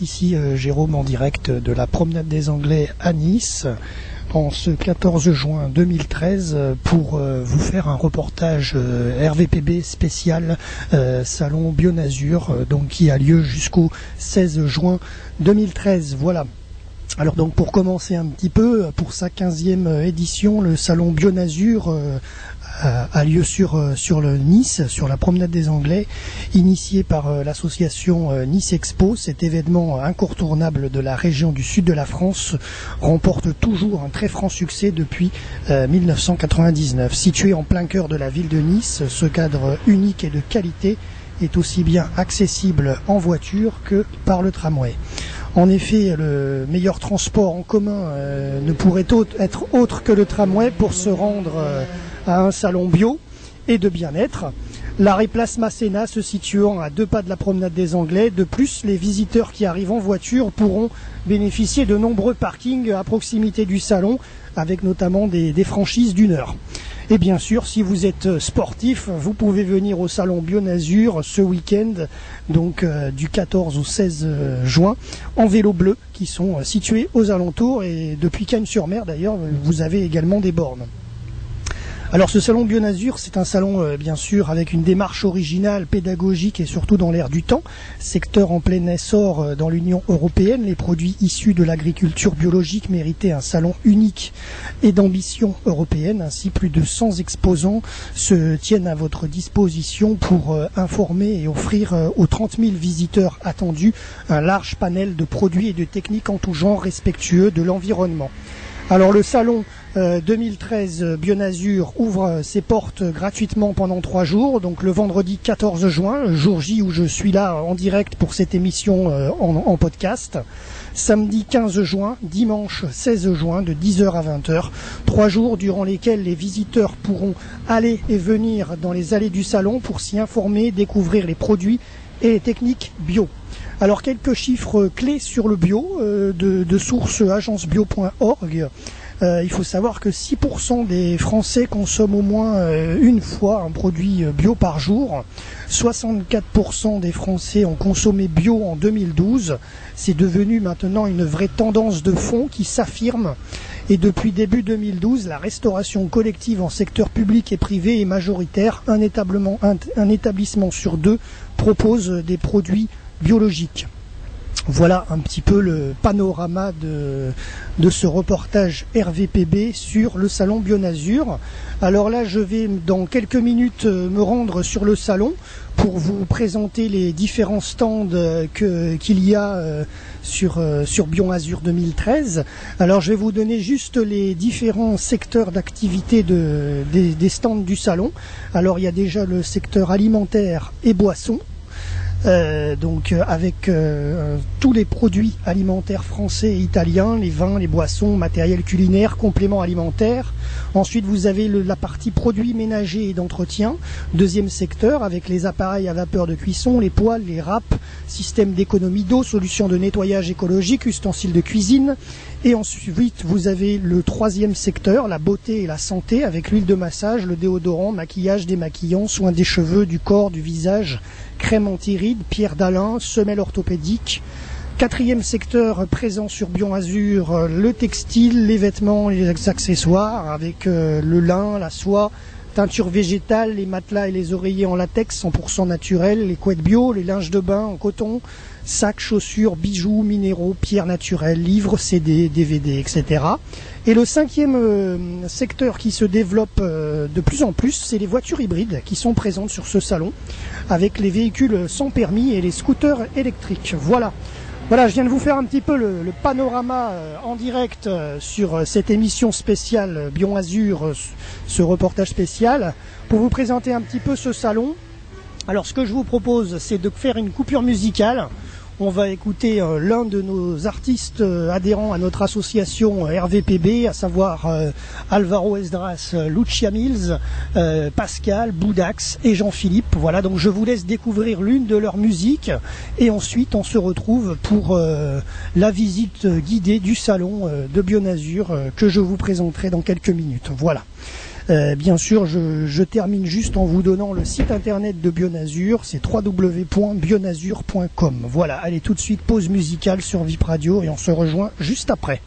Ici Jérôme en direct de la promenade des Anglais à Nice en ce 14 juin 2013 pour vous faire un reportage RVPB spécial Salon Bionazur donc qui a lieu jusqu'au 16 juin 2013. Voilà. Alors donc pour commencer un petit peu, pour sa 15e édition, le Salon Bionazur a lieu sur le Nice, sur la promenade des Anglais, initié par l'association Nice Expo. Cet événement incontournable de la région du sud de la France remporte toujours un très franc succès depuis 1999. Situé en plein cœur de la ville de Nice, ce cadre unique et de qualité est aussi bien accessible en voiture que par le tramway. En effet, le meilleur transport en commun ne pourrait être autre que le tramway pour se rendre à un salon bio et de bien-être. L'arrêt Place Masséna se situant à 2 pas de la promenade des Anglais. De plus, les visiteurs qui arrivent en voiture pourront bénéficier de nombreux parkings à proximité du salon, avec notamment des franchises d'1 heure. Et bien sûr, si vous êtes sportif, vous pouvez venir au salon Bionazur ce week-end, donc du 14 au 16 juin, en vélo bleu, qui sont situés aux alentours. Et depuis Cagnes-sur-Mer, d'ailleurs, vous avez également des bornes. Alors ce salon Bionazur, c'est un salon bien sûr avec une démarche originale, pédagogique et surtout dans l'air du temps. Secteur en plein essor dans l'Union européenne, les produits issus de l'agriculture biologique méritaient un salon unique et d'ambition européenne. Ainsi, plus de 100 exposants se tiennent à votre disposition pour informer et offrir aux 30 000 visiteurs attendus un large panel de produits et de techniques en tout genre respectueux de l'environnement. Alors le salon 2013 Bionazur ouvre ses portes gratuitement pendant 3 jours, donc le vendredi 14 juin, jour J où je suis là en direct pour cette émission en podcast, samedi 15 juin, dimanche 16 juin de 10h à 20h, 3 jours durant lesquels les visiteurs pourront aller et venir dans les allées du salon pour s'y informer, découvrir les produits et les techniques bio. Alors quelques chiffres clés sur le bio de source agencebio.org. Il faut savoir que 6% des Français consomment au moins une fois un produit bio par jour. 64% des Français ont consommé bio en 2012. C'est devenu maintenant une vraie tendance de fond qui s'affirme. Et depuis début 2012, la restauration collective en secteur public et privé est majoritaire. Un établissement sur 2 propose des produits biologiques. Voilà un petit peu le panorama de ce reportage RVPB sur le salon Bionazur. Alors là, je vais dans quelques minutes me rendre sur le salon pour vous présenter les différents stands qu'il y a sur Bionazur 2013. Alors je vais vous donner juste les différents secteurs d'activité des stands du salon. Alors il y a déjà le secteur alimentaire et boissons. Avec tous les produits alimentaires français et italiens, les vins, les boissons, matériel culinaire, compléments alimentaires. Ensuite, vous avez la partie produits ménagers et d'entretien. Deuxième secteur, avec les appareils à vapeur de cuisson, les poêles, les râpes, système d'économie d'eau, solutions de nettoyage écologique, ustensiles de cuisine. Et ensuite, vous avez le troisième secteur, la beauté et la santé, avec l'huile de massage, le déodorant, maquillage, démaquillant, soins des cheveux, du corps, du visage, crème anti-rides, pierre d'Alain, semelle orthopédique. Quatrième secteur présent sur Bionazur, le textile, les vêtements, les accessoires, avec le lin, la soie, teinture végétale, les matelas et les oreillers en latex 100% naturel, les couettes bio, les linges de bain en coton, sacs, chaussures, bijoux, minéraux, pierres naturelles, livres, CD, DVD, etc. Et le cinquième secteur qui se développe de plus en plus, c'est les voitures hybrides qui sont présentes sur ce salon, avec les véhicules sans permis et les scooters électriques. Voilà. Voilà, je viens de vous faire un petit peu le panorama en direct sur cette émission spéciale Bion Azur, ce reportage spécial, pour vous présenter un petit peu ce salon. Alors ce que je vous propose, c'est de faire une coupure musicale. On va écouter l'un de nos artistes adhérents à notre association RVPB, à savoir Alvaro Esdras, Lucia Mills, Pascal, Boudax et Jean-Philippe. Voilà, donc je vous laisse découvrir l'une de leurs musiques et ensuite on se retrouve pour la visite guidée du salon de Bion Azur que je vous présenterai dans quelques minutes. Voilà. Bien sûr, je termine juste en vous donnant le site internet de Bion Azur, c'est www.bionazur.com. Voilà, allez tout de suite, pause musicale sur VIP Radio et on se rejoint juste après.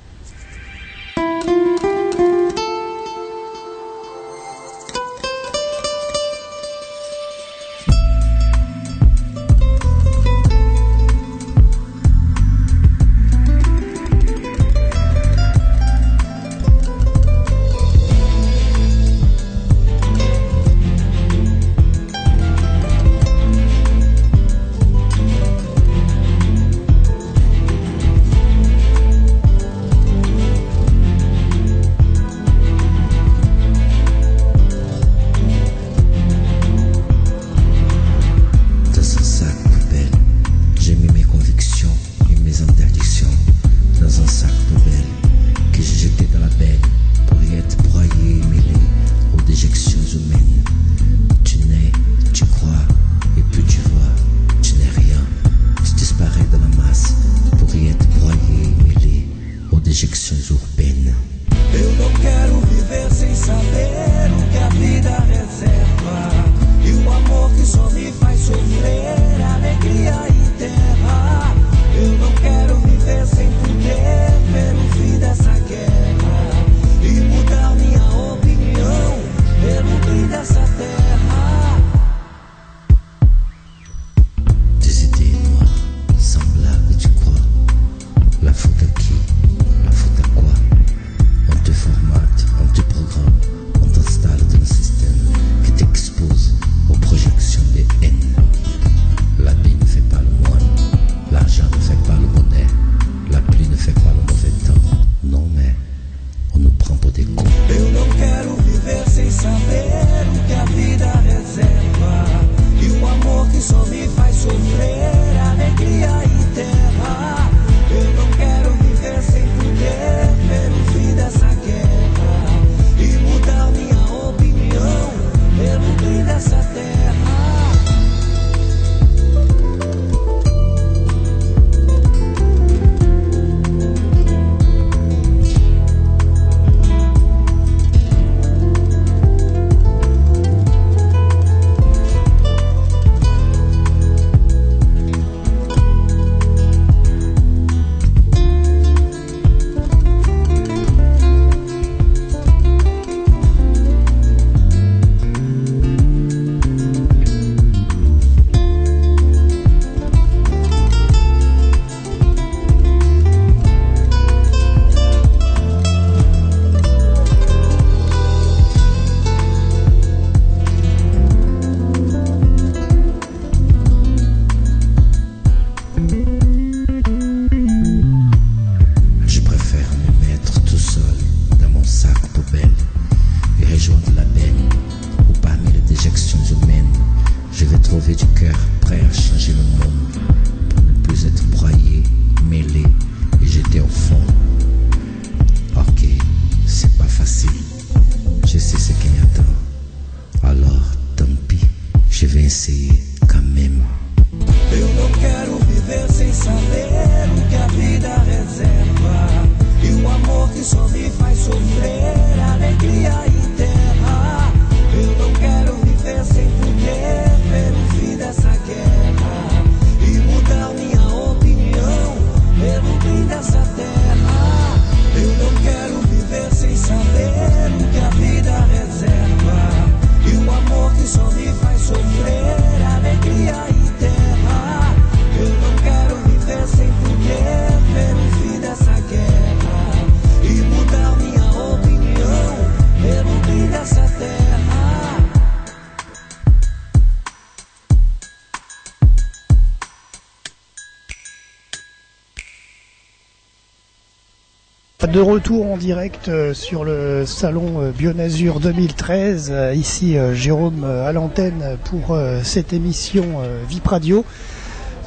De retour en direct sur le salon Bionazur 2013, ici Jérôme à l'antenne pour cette émission VIP Radio.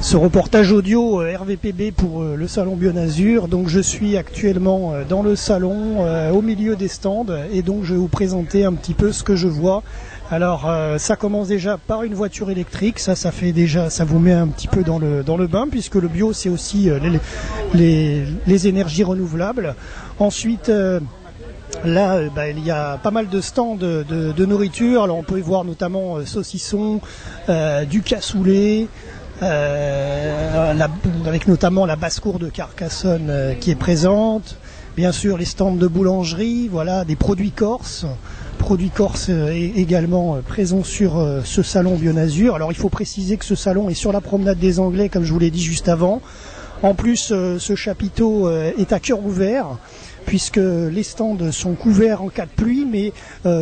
Ce reportage audio RVPB pour le salon Bionazur. Donc je suis actuellement dans le salon au milieu des stands et donc je vais vous présenter un petit peu ce que je vois. Alors ça commence déjà par une voiture électrique, ça fait déjà, ça vous met un petit peu dans le bain puisque le bio c'est aussi les énergies renouvelables. Ensuite là il y a pas mal de stands de nourriture. Alors on peut y voir notamment saucissons, du cassoulet, avec notamment la basse-cour de Carcassonne qui est présente. Bien sûr les stands de boulangerie, voilà, des produits corses également présents sur ce salon Bionazur. Alors il faut préciser que ce salon est sur la promenade des Anglais comme je vous l'ai dit juste avant. En plus ce chapiteau est à cœur ouvert puisque les stands sont couverts en cas de pluie, mais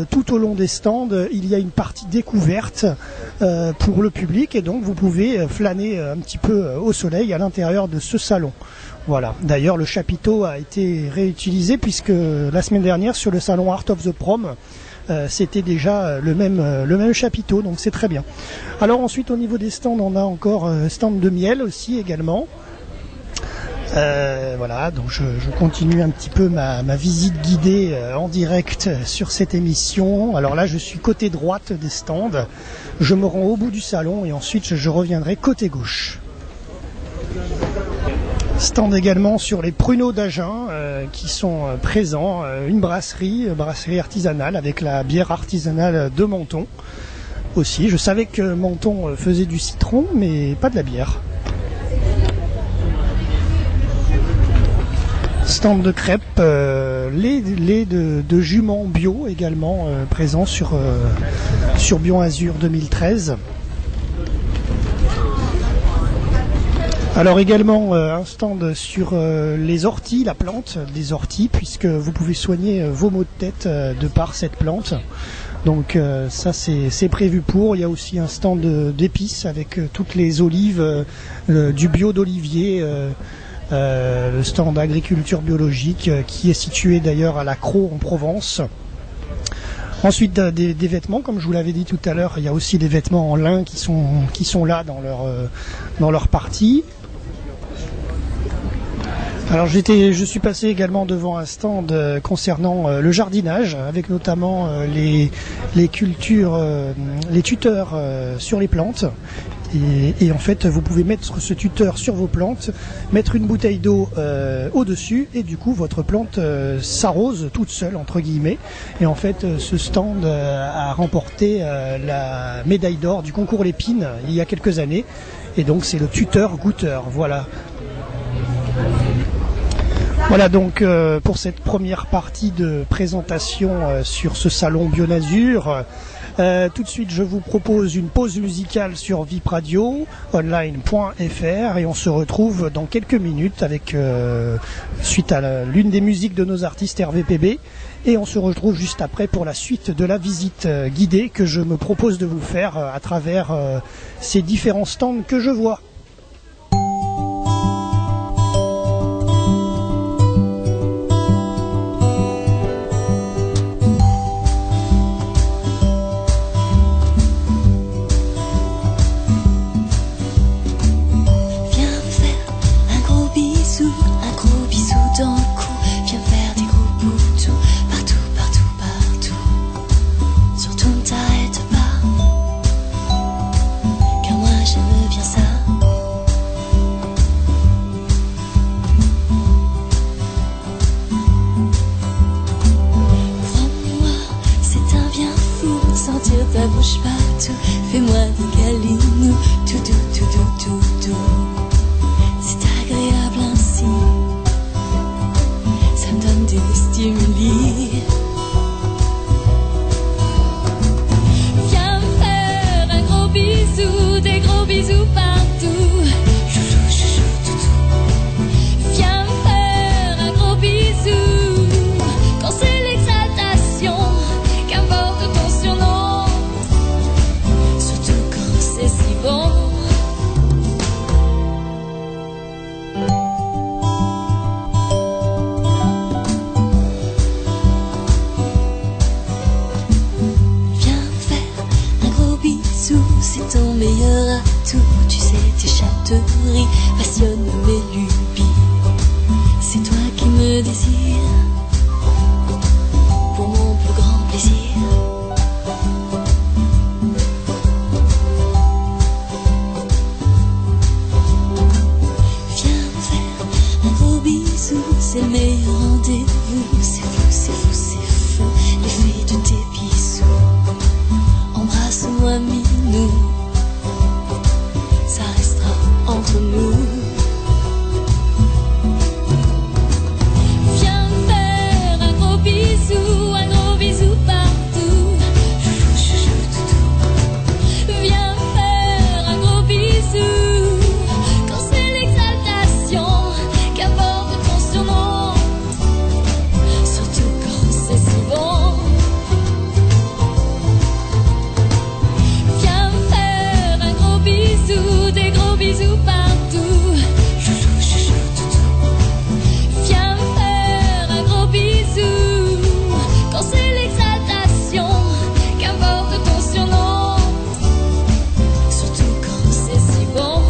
tout au long des stands il y a une partie découverte pour le public et donc vous pouvez flâner un petit peu au soleil à l'intérieur de ce salon. Voilà. D'ailleurs le chapiteau a été réutilisé puisque la semaine dernière sur le salon Art of the Prom c'était déjà le même chapiteau, donc c'est très bien. Alors ensuite au niveau des stands on a encore stand de miel aussi également. Voilà, donc je continue un petit peu ma visite guidée en direct sur cette émission. Alors là je suis côté droite des stands, je me rends au bout du salon et ensuite je reviendrai côté gauche. Stand également sur les pruneaux d'Agen qui sont présents, une brasserie artisanale avec la bière artisanale de Menton aussi. Je savais que Menton faisait du citron mais pas de la bière. Stand de crêpes, lait de jument bio également présent sur Bionazur 2013. Alors également un stand sur les orties, la plante des orties, puisque vous pouvez soigner vos maux de tête de par cette plante. Donc ça c'est prévu pour. Il y a aussi un stand d'épices avec toutes les olives, du bio d'olivier, le stand d'agriculture biologique qui est situé d'ailleurs à la Crau en Provence. Ensuite des vêtements, comme je vous l'avais dit tout à l'heure, il y a aussi des vêtements en lin qui sont là dans leur partie. Alors je suis passé également devant un stand concernant le jardinage, avec notamment les cultures, les tuteurs sur les plantes. Et en fait, vous pouvez mettre ce tuteur sur vos plantes, mettre une bouteille d'eau au-dessus, et du coup, votre plante s'arrose toute seule, entre guillemets. Et en fait, ce stand a remporté la médaille d'or du concours Lépine il y a quelques années. Et donc, c'est le tuteur goûteur. Voilà. Voilà donc pour cette première partie de présentation sur ce salon Bionazur. Tout de suite, je vous propose une pause musicale sur VIP Radio online.fr et on se retrouve dans quelques minutes avec suite à l'une des musiques de nos artistes RVPB et on se retrouve juste après pour la suite de la visite guidée que je me propose de vous faire à travers ces différents stands que je vois. Surtout ne t'arrête pas, car moi j'aime bien ça. coterie passionne mes lubies. C'est toi qui me désires pour mon plus grand plaisir. C'est le meilleur rendez-vous, c'est fou, c'est fou, c'est fou, l'effet de tes bisous. Embrasse-moi, minou, ça restera entre nous. Viens me faire un gros bisou partout. Chouchou, toutou. Viens me faire un gros bisou. Quand c'est l'exaltation, qu'importe ton surnom, surtout quand c'est si bon. Viens me faire un gros bisou, des gros bisous partout. Chouchou, chouchou, toutou. Viens me faire un gros bisou. Quand c'est l'exaltation, qu'importe ton surnom, surtout quand c'est si bon.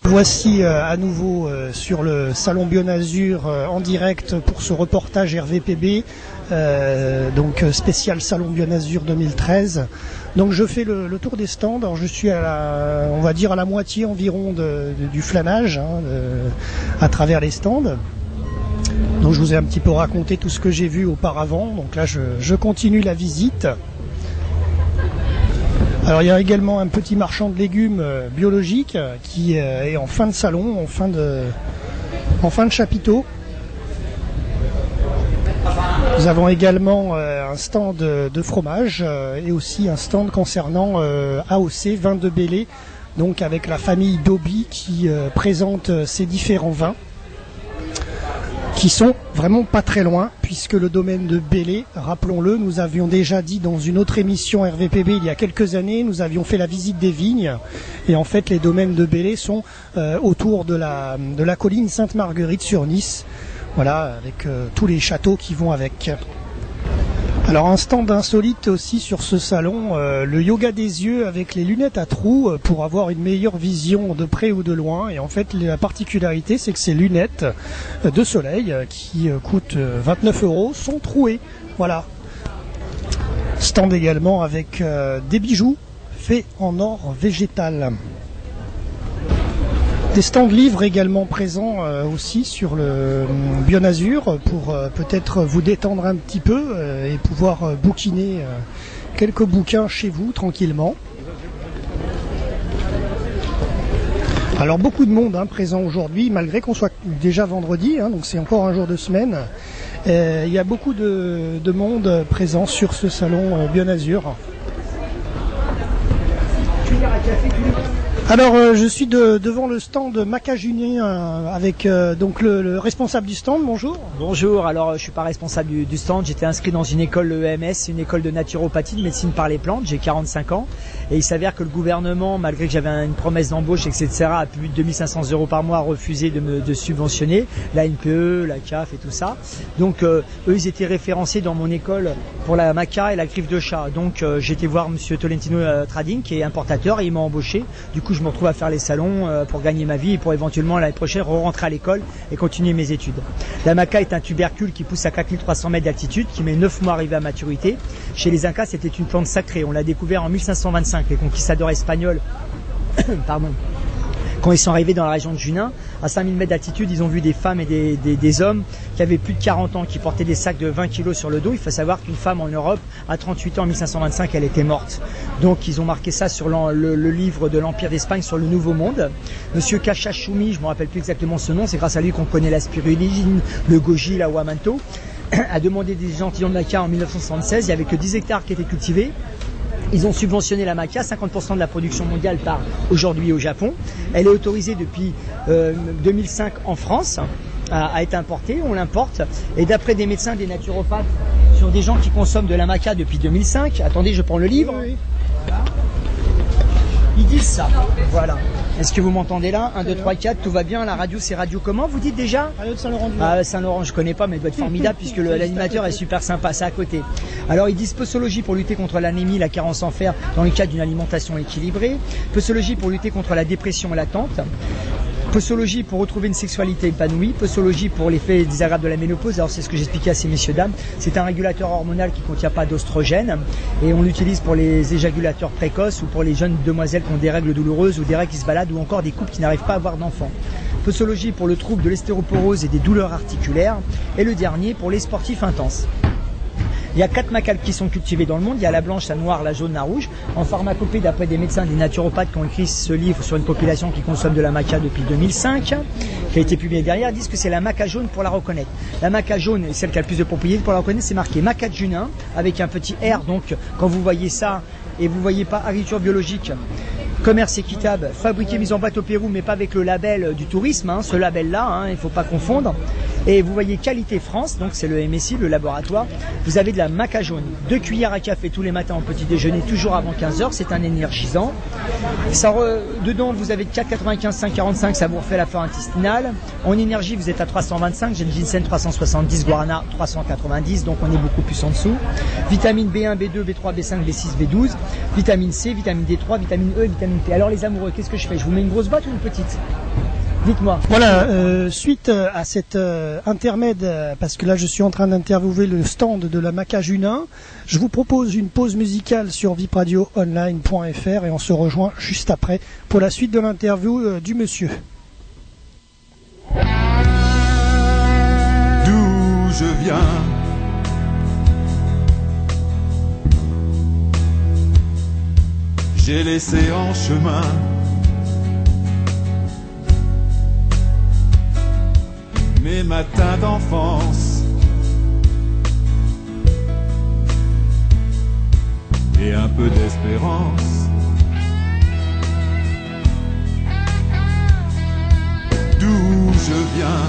Voici à nouveau sur le Salon Bionazur en direct pour ce reportage RVPB, donc spécial Salon Bionazur 2013. Donc je fais le tour des stands. Alors je suis on va dire à la moitié environ du flânage à travers les stands. Donc je vous ai un petit peu raconté tout ce que j'ai vu auparavant. Donc là je continue la visite. Alors il y a également un petit marchand de légumes biologiques qui est en fin de salon, en fin de chapiteau. Nous avons également un stand de fromage et aussi un stand concernant AOC, vin de Belley, donc avec la famille Dobby qui présente ces différents vins qui sont vraiment pas très loin, puisque le domaine de Belley, rappelons-le, nous avions déjà dit dans une autre émission RVPB il y a quelques années, nous avions fait la visite des vignes, et en fait les domaines de Belley sont autour de la colline Sainte-Marguerite sur Nice, voilà, avec tous les châteaux qui vont avec. Alors un stand insolite aussi sur ce salon, le yoga des yeux avec les lunettes à trous pour avoir une meilleure vision de près ou de loin. Et en fait la particularité c'est que ces lunettes de soleil qui coûtent 29 € sont trouées. Voilà. Stand également avec des bijoux faits en or végétal. Des stands livres également présents aussi sur le Bionazur pour peut-être vous détendre un petit peu et pouvoir bouquiner quelques bouquins chez vous tranquillement. Alors beaucoup de monde présent aujourd'hui, malgré qu'on soit déjà vendredi, donc c'est encore un jour de semaine. Il y a beaucoup de monde présent sur ce salon Bionazur. Alors je suis devant le stand Macajunien avec donc le responsable du stand. Bonjour. Bonjour, alors je suis pas responsable du stand, j'étais inscrit dans une école EMS, une école de naturopathie, de médecine par les plantes, j'ai 45 ans et il s'avère que le gouvernement, malgré que j'avais une promesse d'embauche, etc., à plus de 2500 € par mois, a refusé de subventionner, la NPE, la CAF et tout ça. Donc eux ils étaient référencés dans mon école pour la maca et la griffe de chat. Donc j'ai été voir monsieur Tolentino Trading qui est importateur et il m'a embauché. Du coup je me retrouve à faire les salons pour gagner ma vie et pour éventuellement l'année prochaine re-rentrer à l'école et continuer mes études. La maca est un tubercule qui pousse à 4300 mètres d'altitude, qui met 9 mois à arriver à maturité. Chez les Incas, c'était une plante sacrée. On l'a découvert en 1525. Les conquistadors espagnols, pardon, quand ils sont arrivés dans la région de Junin, à 5000 mètres d'altitude, ils ont vu des femmes et des hommes qui avaient plus de 40 ans, qui portaient des sacs de 20 kilos sur le dos. Il faut savoir qu'une femme en Europe, à 38 ans, en 1525, elle était morte. Donc ils ont marqué ça sur le livre de l'Empire d'Espagne sur le Nouveau Monde. Monsieur Cachachoumi, je ne me rappelle plus exactement ce nom, c'est grâce à lui qu'on connaît la spiruline, le goji, la wamanto, a demandé des échantillons de maca en 1976. Il n'y avait que 10 hectares qui étaient cultivés. Ils ont subventionné la maca, 50% de la production mondiale part aujourd'hui au Japon. Elle est autorisée depuis 2005 en France. à être importé, on l'importe. Et d'après des médecins, des naturopathes, sur des gens qui consomment de la maca depuis 2005, attendez, je prends le livre. Oui. Voilà. Ils disent ça. Voilà. Est-ce que vous m'entendez là? 1, 2, 3, 4, tout va bien. La radio, c'est radio comment? Vous dites déjà? Radio de Saint-Laurent. Ah, Saint-Laurent, je connais pas, mais il doit être formidable puisque l'animateur est super sympa, c'est à côté. Alors, ils disent posologie pour lutter contre l'anémie, la carence en fer dans le cadre d'une alimentation équilibrée. Posologie pour lutter contre la dépression latente. Posologie pour retrouver une sexualité épanouie. Posologie pour l'effet désagréable de la ménopause. Alors, c'est ce que j'expliquais à ces messieurs dames. C'est un régulateur hormonal qui ne contient pas d'oestrogène et on l'utilise pour les éjaculateurs précoces ou pour les jeunes demoiselles qui ont des règles douloureuses ou des règles qui se baladent ou encore des couples qui n'arrivent pas à avoir d'enfants. Posologie pour le trouble de l'hystéroporose et des douleurs articulaires. Et le dernier pour les sportifs intenses. Il y a 4 macas qui sont cultivés dans le monde. Il y a la blanche, la noire, la jaune, la rouge. En pharmacopée, d'après des médecins, des naturopathes qui ont écrit ce livre sur une population qui consomme de la maca depuis 2005, qui a été publié derrière, disent que c'est la maca jaune pour la reconnaître. La maca jaune, celle qui a le plus de propriétés pour la reconnaître, c'est marqué maca de Junin avec un petit R. Donc, quand vous voyez ça et vous voyez pas agriculture biologique, commerce équitable, fabriqué, mise en boîte au Pérou, mais pas avec le label du tourisme, hein, ce label-là, hein, il ne faut pas confondre. Et vous voyez qualité France, donc c'est le MSI, le laboratoire. Vous avez de la maca jaune, 2 cuillères à café tous les matins en petit déjeuner, toujours avant 15h, c'est un énergisant. Dedans, vous avez 4,95, 5,45, ça vous refait la flore intestinale. En énergie, vous êtes à 325, j'ai le ginseng 370, guarana 390, donc on est beaucoup plus en dessous. Vitamine B1, B2, B3, B5, B6, B12, vitamine C, vitamine D3, vitamine E et vitamine P. Alors les amoureux, qu'est-ce que je fais? Je vous mets une grosse boîte ou une petite? Dites-moi. Voilà, suite à cet intermède, parce que là je suis en train d'interviewer le stand de la maca Junin, je vous propose une pause musicale sur vipradioonline.fr et on se rejoint juste après pour la suite de l'interview du monsieur. D'où je viens, j'ai laissé en chemin mes matins d'enfance et un peu d'espérance. D'où je viens,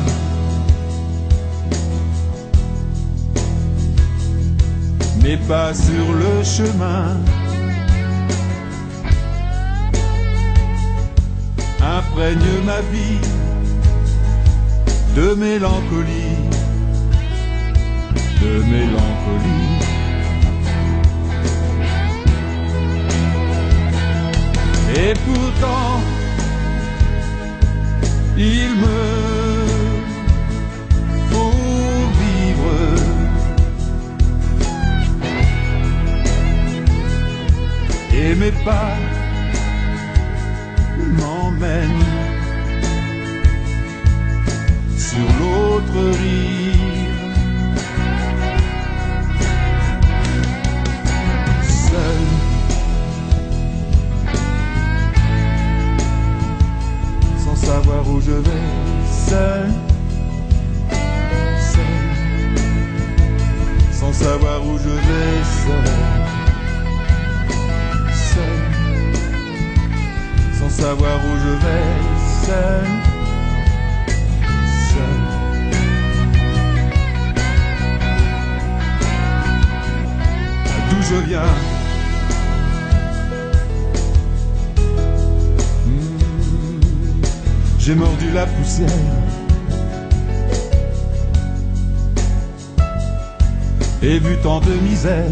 mes pas sur le chemin imprègnent ma vie de mélancolie, de mélancolie. Et pourtant, il me faut vivre. Et mes pas m'emmènent sur l'autre rive, seul, sans savoir où je vais, seul, seul, sans savoir où je vais, seul, seul, sans savoir où je vais, seul. D'où je viens, j'ai mordu la poussière et vu tant de misère.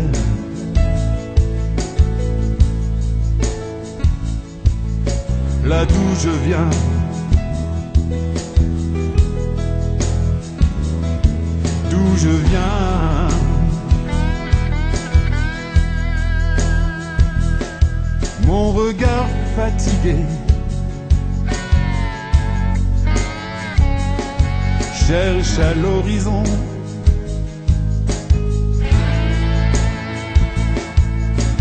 Là d'où je viens, d'où je viens, mon regard fatigué cherche à l'horizon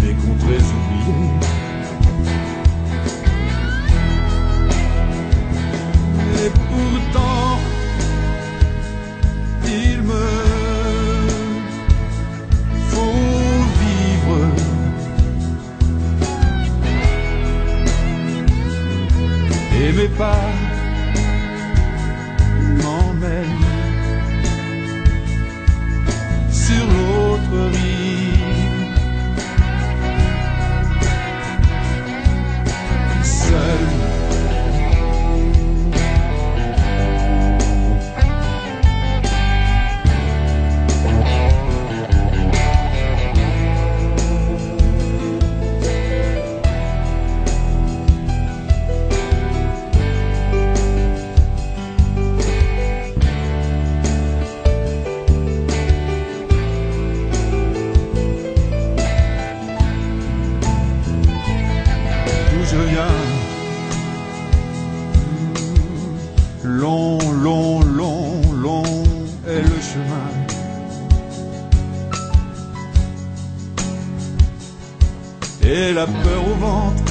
des contrées oubliées. Et pourtant, il me faut vivre. Et mes pas m'emmènent et la peur au ventre,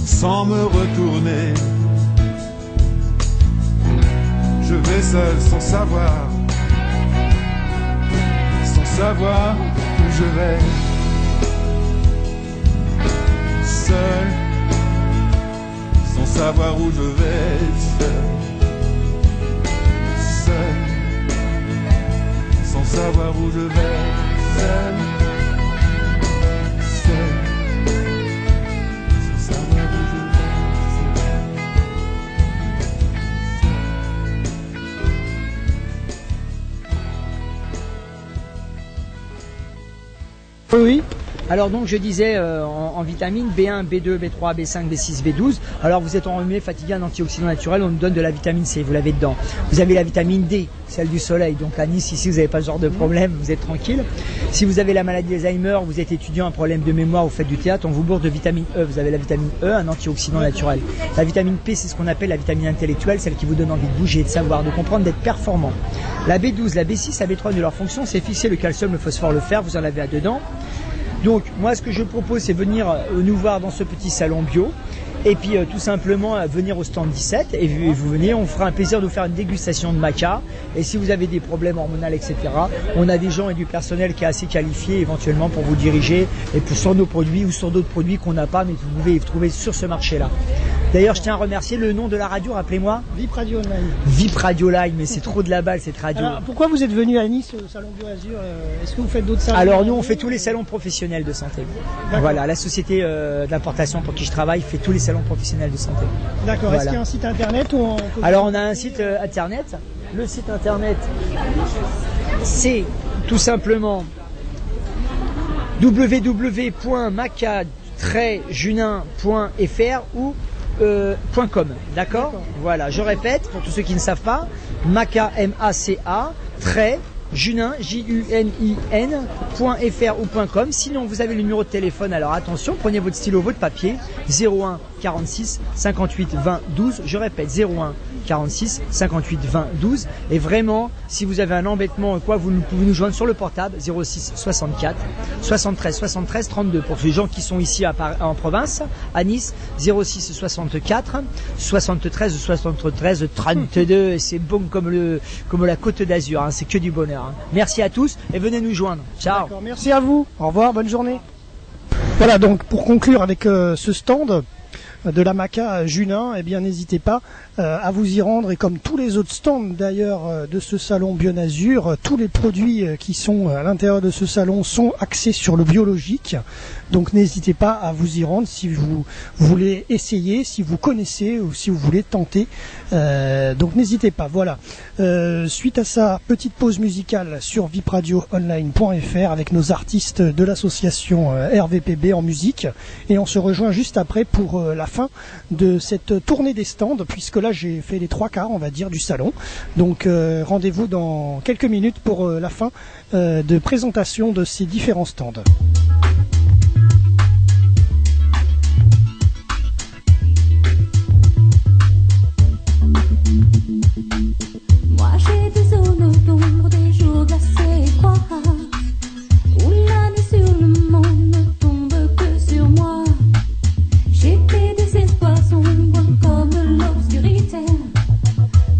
sans me retourner. Je vais seul sans savoir où je vais. Seul, sans savoir où je vais. Seul, sans savoir où je vais. Seul, sans savoir où je vais. Oui. Alors donc je disais en vitamine B1, B2, B3, B5, B6, B12. Alors vous êtes enrhumé, fatigué, un antioxydant naturel, on nous donne de la vitamine C, vous l'avez dedans. Vous avez la vitamine D, celle du soleil. Donc à Nice, ici, vous n'avez pas ce genre de problème, vous êtes tranquille. Si vous avez la maladie d'Alzheimer, vous êtes étudiant, un problème de mémoire, vous faites du théâtre, on vous bourre de vitamine E. Vous avez la vitamine E, un antioxydant naturel. La vitamine P, c'est ce qu'on appelle la vitamine intellectuelle, celle qui vous donne envie de bouger, de savoir, de comprendre, d'être performant. La B12, la B6, la B3 de leur fonction, c'est fixer le calcium, le phosphore, le fer, vous en avez à dedans. Donc moi ce que je propose c'est venir nous voir dans ce petit salon bio et puis tout simplement venir au stand 17 et vous venez, on fera un plaisir de vous faire une dégustation de maca et si vous avez des problèmes hormonaux etc. On a des gens et du personnel qui est assez qualifié éventuellement pour vous diriger et sur nos produits ou sur d'autres produits qu'on n'a pas mais que vous pouvez trouver sur ce marché là. D'ailleurs je tiens à remercier le nom de la radio, rappelez-moi. VIP Radio Online. VIP Radio Live, mais c'est trop de la balle cette radio. Alors, pourquoi vous êtes venu à Nice au salon Bio Azur? Est-ce que vous faites d'autres salons? Alors nous on fait tous les salons professionnels de santé. Voilà, la société d'importation pour qui je travaille fait tous les salons professionnels de santé. D'accord, voilà. Est-ce qu'il y a un site internet ou en... Alors on a un site internet. Le site internet c'est tout simplement www.maca-junin.fr ou .com, d'accord. Voilà, je répète pour tous ceux qui ne savent pas, maca Junin, JUNIN.fr ou .com. Sinon, vous avez le numéro de téléphone. Alors attention, prenez votre stylo, votre papier. 01 46 58 20 12. Je répète, 01 46 58 20 12. Et vraiment, si vous avez un embêtement, quoi, vous pouvez nous joindre sur le portable 06 64 73 73 32. Pour les gens qui sont ici en province, à Nice, 06 64 73 73 32. Et c'est bon comme la Côte d'Azur. Hein, c'est que du bonheur. Merci à tous et venez nous joindre. Ciao. Merci à vous. Au revoir, bonne journée. Voilà, donc pour conclure avec ce stand de la Maca Junin, eh bien n'hésitez pas à vous y rendre et comme tous les autres stands d'ailleurs de ce salon Bionazur, tous les produits qui sont à l'intérieur de ce salon sont axés sur le biologique. Donc n'hésitez pas à vous y rendre si vous voulez essayer, si vous connaissez ou si vous voulez tenter. Donc n'hésitez pas. Voilà. Suite à ça, petite pause musicale sur vipradioonline.fr avec nos artistes de l'association RVPB en musique. Et on se rejoint juste après pour la fin de cette tournée des stands, puisque là j'ai fait les 3/4 on va dire du salon. Donc rendez-vous dans quelques minutes pour la fin de présentation de ces différents stands. Moi j'ai des zones d'ombre, des jours glacés et froids, où la nuit sur le monde ne tombe que sur moi. J'ai fait des espoirs sombres comme l'obscurité,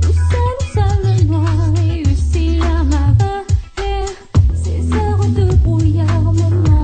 où seul le noir réussit à m'avoir. Ces heures de brouillard me manquent.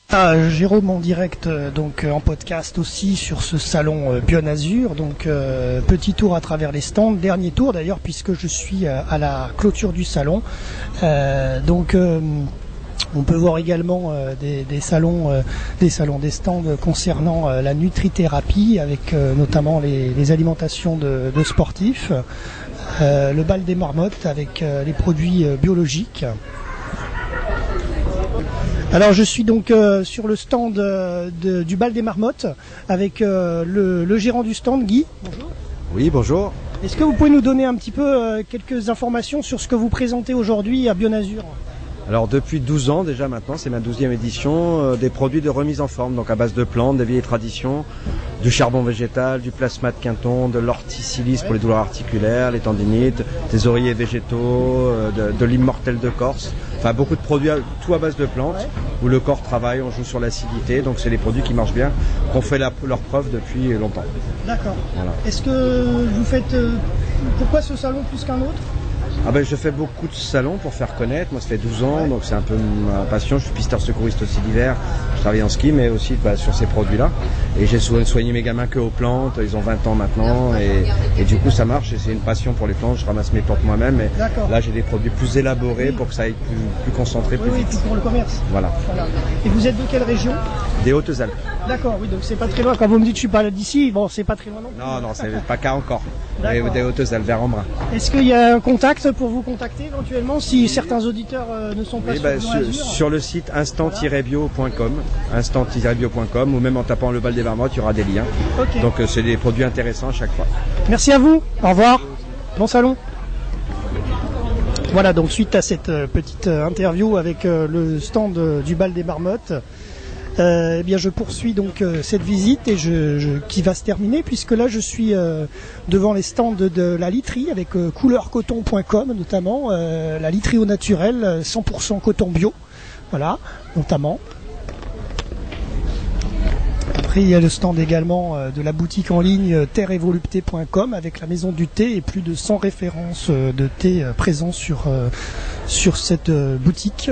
Jérôme en direct, donc en podcast aussi sur ce salon Bionazur. Donc petit tour à travers les stands, dernier tour d'ailleurs puisque je suis à la clôture du salon. On peut voir également des stands concernant la nutrithérapie avec notamment les alimentations de sportifs, le bal des marmottes avec les produits biologiques. Alors je suis donc sur le stand du bal des marmottes avec le gérant du stand, Guy. Bonjour. Oui, bonjour. Est-ce que vous pouvez nous donner un petit peu quelques informations sur ce que vous présentez aujourd'hui à Bionazur ? Alors depuis 12 ans déjà maintenant, c'est ma 12e édition, des produits de remise en forme, donc à base de plantes, des vieilles traditions, du charbon végétal, du plasma de Quinton, de l'orthisilis pour les douleurs articulaires, les tendinites, des oreillers végétaux, de l'immortel de Corse, enfin beaucoup de produits, tout à base de plantes, où le corps travaille, on joue sur l'acidité, donc c'est des produits qui marchent bien, qu'on fait leur preuve depuis longtemps. D'accord. Voilà. Est-ce que vous faites... pourquoi ce salon plus qu'un autre ? Je fais beaucoup de salons pour faire connaître. Moi, ça fait 12 ans, donc c'est un peu ma passion. Je suis pisteur secouriste aussi d'hiver. Je travaille en ski, mais aussi sur ces produits-là. Et j'ai souvent soigné mes gamins que aux plantes. Ils ont 20 ans maintenant. Et du coup, ça marche. Et c'est une passion pour les plantes. Je ramasse mes plantes moi-même. Mais là, j'ai des produits plus élaborés pour que ça aille plus concentré, plus vite. Oui, pour le commerce. Voilà. Et vous êtes de quelle région ? Des Hautes-Alpes. D'accord, oui, donc c'est pas très loin. Quand vous me dites que je suis pas d'ici, bon, c'est pas très loin non plus. Non, c'est pas qu'à encore. Des Hautes-Alpes, vers Embrun. Est-ce qu'il y a un contact pour vous contacter éventuellement si certains auditeurs ne sont pas sur le site instant-bio.com, instant-bio.com, ou même en tapant le bal des marmottes, il y aura des liens. Okay. Donc c'est des produits intéressants à chaque fois. Merci à vous. Au revoir. Bon salon. Voilà, donc suite à cette petite interview avec le stand du bal des marmottes, eh bien je poursuis donc cette visite et qui va se terminer puisque là je suis devant les stands de la literie avec couleurcoton.com notamment, la literie au naturel, 100% coton bio, voilà, notamment. Après il y a le stand également de la boutique en ligne terreevolupté.com avec la maison du thé et plus de 100 références de thé présents sur cette boutique.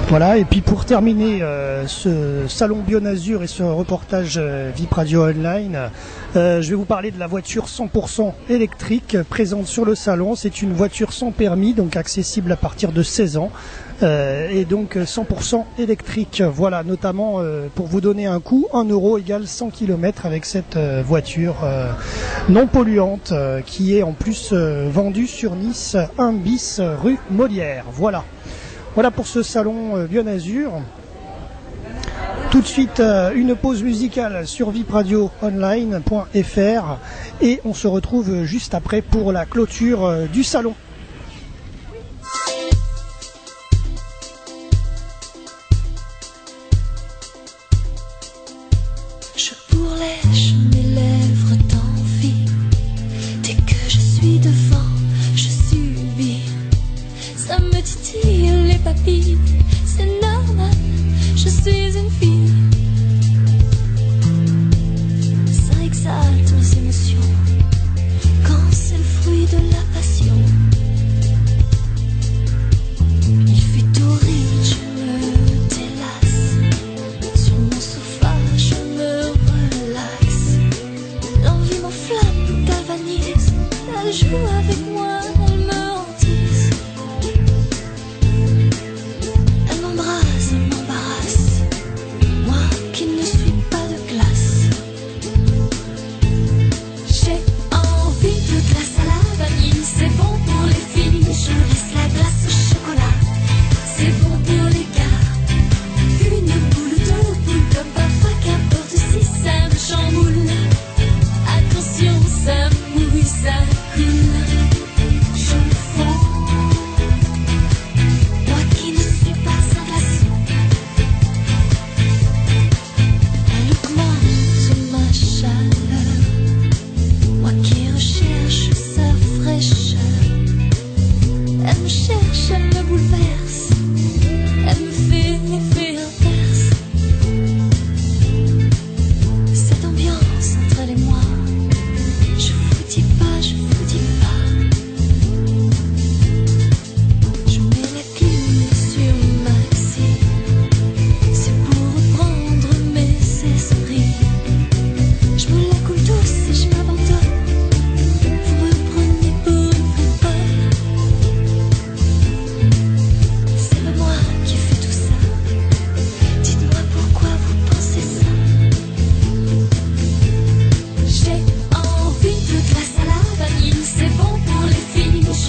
Voilà, et puis pour terminer ce salon Bionazur et ce reportage VIP Radio Online, je vais vous parler de la voiture 100% électrique présente sur le salon. C'est une voiture sans permis, donc accessible à partir de 16 ans, et donc 100% électrique. Voilà, notamment pour vous donner un coût, 1 € égale 100 km avec cette voiture non polluante qui est en plus vendue sur Nice 1 bis rue Molière. Voilà pour ce salon Bionazur. Tout de suite, une pause musicale sur vipradioonline.fr et on se retrouve juste après pour la clôture du salon. Je bourlèche mes lèvres d'envie. Dès que je suis devant, je subis. Ça me titille les papilles, c'est normal, je suis une fille. Ça exalte mes émotions, quand c'est le fruit de la passion. Il fait torride, je me délasse, sur mon sofa je me relaxe. L'envie m'enflamme, galvanise, elle joue avec moi, elle me hantise. Elle m'embrase, elle m'embarrasse, moi qui ne suis pas de classe. J'ai envie de glace à la vanille, c'est bon pour les filles. Je laisse la glace au chocolat, c'est bon pour les gars. Une boule, 2 boules, comme papa, qu'importe si ça me chamboule. Attention, ça mouille, ça coule.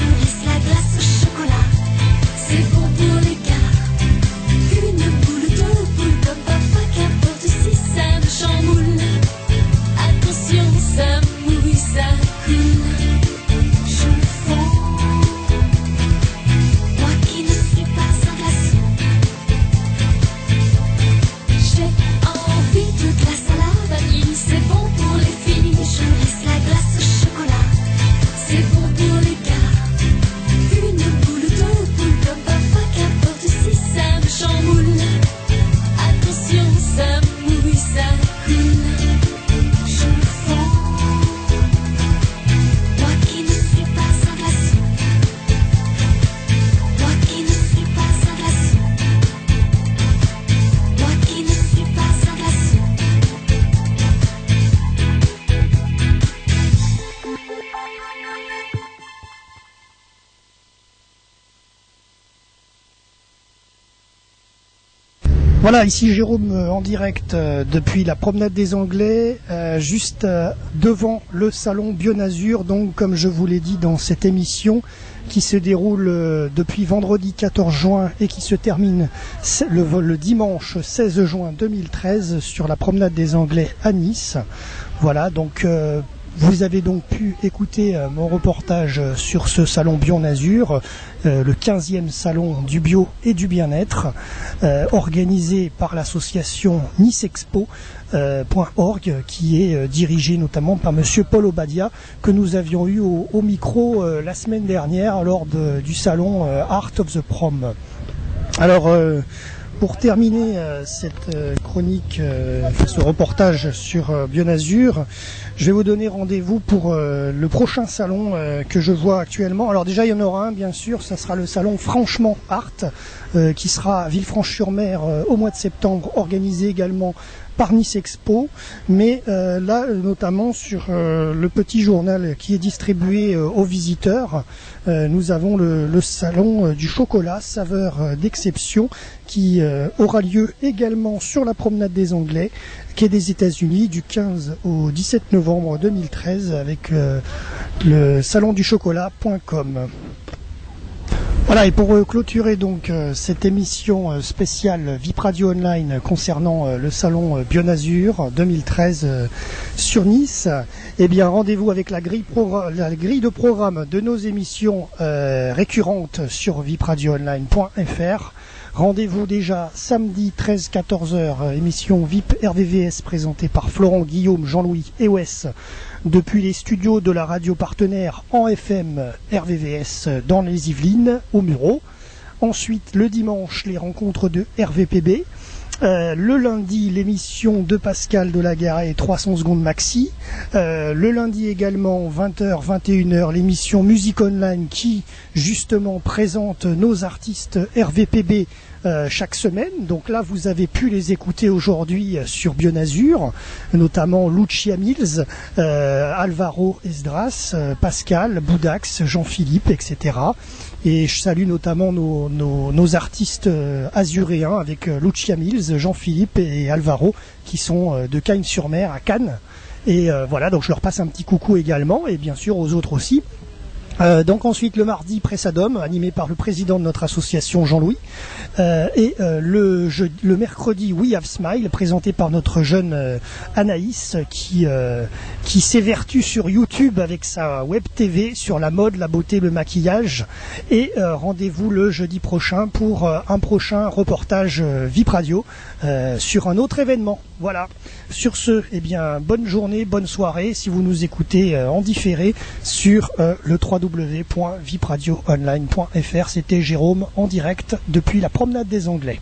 je laisse la glace au chocolat. C'est bon pour les gars. Une boule, deux boules, comme papa, qu'importe si ça me chamboule. Attention, ça mouille, ça coule. Je fonds. Moi qui ne suis pas un glaçon. J'ai envie de glace à la vanille. C'est bon pour les filles. Je laisse la glace au chocolat. C'est bon pour les gars. Une boule, deux boules, comme papa, qu'importe si ça me chamboule. Attention, ça mouille, ça coule. Je fonds. Moi qui ne suis pas un glaçon. Moi qui ne suis pas un glaçon. Moi qui ne suis pas un glaçon. Voilà, ici Jérôme en direct depuis la promenade des Anglais, juste devant le salon Bionazur, donc comme je vous l'ai dit dans cette émission qui se déroule depuis vendredi 14 juin et qui se termine le dimanche 16 juin 2013 sur la promenade des Anglais à Nice. Voilà, donc vous avez donc pu écouter mon reportage sur ce salon Bionazur, le 15e salon du bio et du bien-être, organisé par l'association nicexpo.org, qui est dirigé notamment par monsieur Paul Obadia, que nous avions eu au micro la semaine dernière lors du salon Art of the Prom. Alors, pour terminer cette chronique, ce reportage sur Bionazur, je vais vous donner rendez-vous pour le prochain salon que je vois actuellement. Alors déjà, il y en aura un, bien sûr, ça sera le salon Franchement Art, qui sera à Villefranche-sur-Mer au mois de septembre, organisé également par Nice Expo, mais là notamment sur le petit journal qui est distribué aux visiteurs, nous avons le salon du chocolat saveur d'exception qui aura lieu également sur la promenade des Anglais, quai des États-Unis, du 15 au 17 novembre 2013 avec le salonduchocolat.com. Voilà, et pour clôturer donc cette émission spéciale VIP Radio Online concernant le salon Bionazur 2013 sur Nice, eh bien rendez-vous avec la grille de programme de nos émissions récurrentes sur vipradioonline.fr. Rendez-vous déjà samedi 13-14h, émission VIP RVVS présentée par Florent, Guillaume, Jean-Louis et Wes depuis les studios de la radio partenaire en FM RVVS dans les Yvelines, au Mureau. Ensuite, le dimanche, les rencontres de RVPB. Le lundi, l'émission de Pascal Delagaré 300 secondes maxi. Le lundi également, 20h, 21h, l'émission Musique Online qui, justement, présente nos artistes RVPB chaque semaine. Donc là, vous avez pu les écouter aujourd'hui sur Bionazur, notamment Lucia Mills, Alvaro Esdras, Pascal, Boudax, Jean-Philippe, etc. Et je salue notamment nos artistes azuréens avec Lucia Mills, Jean-Philippe et Alvaro qui sont de Cagnes-sur-Mer à Cannes. Et voilà, donc je leur passe un petit coucou également et bien sûr aux autres aussi. Donc ensuite le mardi Pressadom, animé par le président de notre association Jean-Louis, et le mercredi We Have Smile, présenté par notre jeune Anaïs qui s'évertue sur YouTube avec sa web TV sur la mode, la beauté, le maquillage. Et rendez-vous le jeudi prochain pour un prochain reportage VIP Radio sur un autre événement. Voilà. Sur ce, eh bien, bonne journée, bonne soirée si vous nous écoutez en différé sur le www.vipradioonline.fr. C'était Jérôme en direct depuis la promenade des Anglais.